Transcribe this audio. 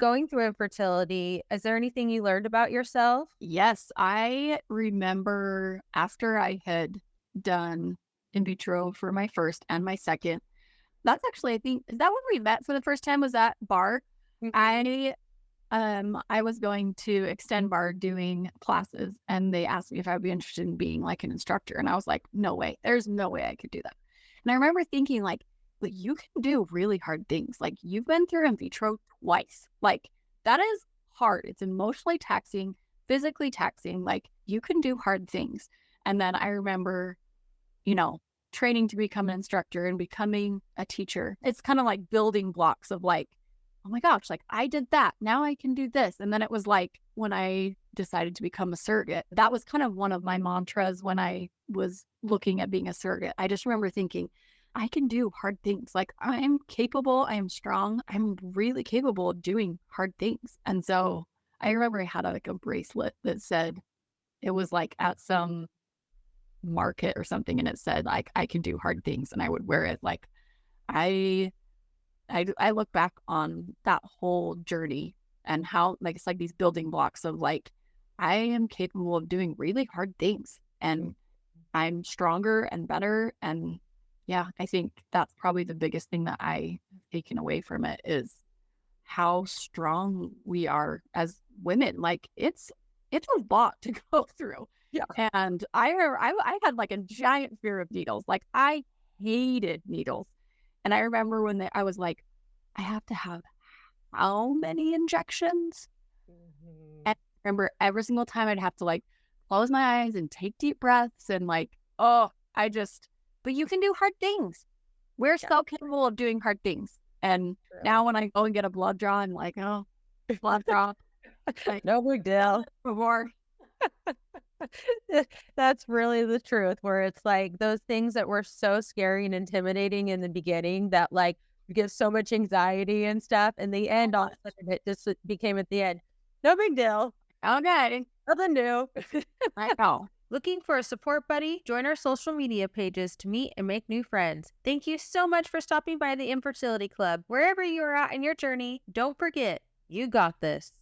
Going through infertility, is there anything you learned about yourself? Yes, I remember after I had done in vitro for my first and my second. That's actually, I think, is that when we met for the first time? Was that bar? Mhm. I was going to extend bar doing classes, and they asked me if I'd be interested in being like an instructor, and I was like, no way, there's no way I could do that. And I remember thinking like, but you can do really hard things. Like you've been through in vitro twice. Like that is hard. It's emotionally taxing, physically taxing. Like you can do hard things. And then I remember, you know, training to become an instructor and becoming a teacher. It's kind of like building blocks of like, oh my gosh, like I did that. Now I can do this. And then it was like when I decided to become a surrogate, that was kind of one of my mantras when I was looking at being a surrogate. I just remember thinking, I can do hard things. Like I'm capable, I am strong, I'm really capable of doing hard things. And so I remember I had like a bracelet that said, it was like at some market or something, and it said like I can do hard things, and I would wear it. Like I I look back on that whole journey and how like it's like these building blocks of like I am capable of doing really hard things, and I'm stronger and better. And yeah, I think that's probably the biggest thing that I have taken away from it is how strong we are as women. Like it's a lot to go through. Yeah. And I had like a giant fear of needles. Like I hated needles. And I remember when I was like, I have to have how many injections? Mhm. And I remember every single time I'd have to like close my eyes and take deep breaths and like, oh, but you can do hard things. We're Yeah, so capable of doing hard things. And true. now when I go and get a blood draw, I'm like, oh, blood draw. Like, No big deal. before. That's really the truth, where it's like those things that were so scary and intimidating in the beginning that like you get so much anxiety and stuff. In the end, all of a sudden it just became at the end. No big deal. Okay. Nothing new. I know. Looking for a support buddy? Join our social media pages to meet and make new friends. Thank you so much for stopping by the Infertility Club. Wherever you are at in your journey, don't forget, you got this.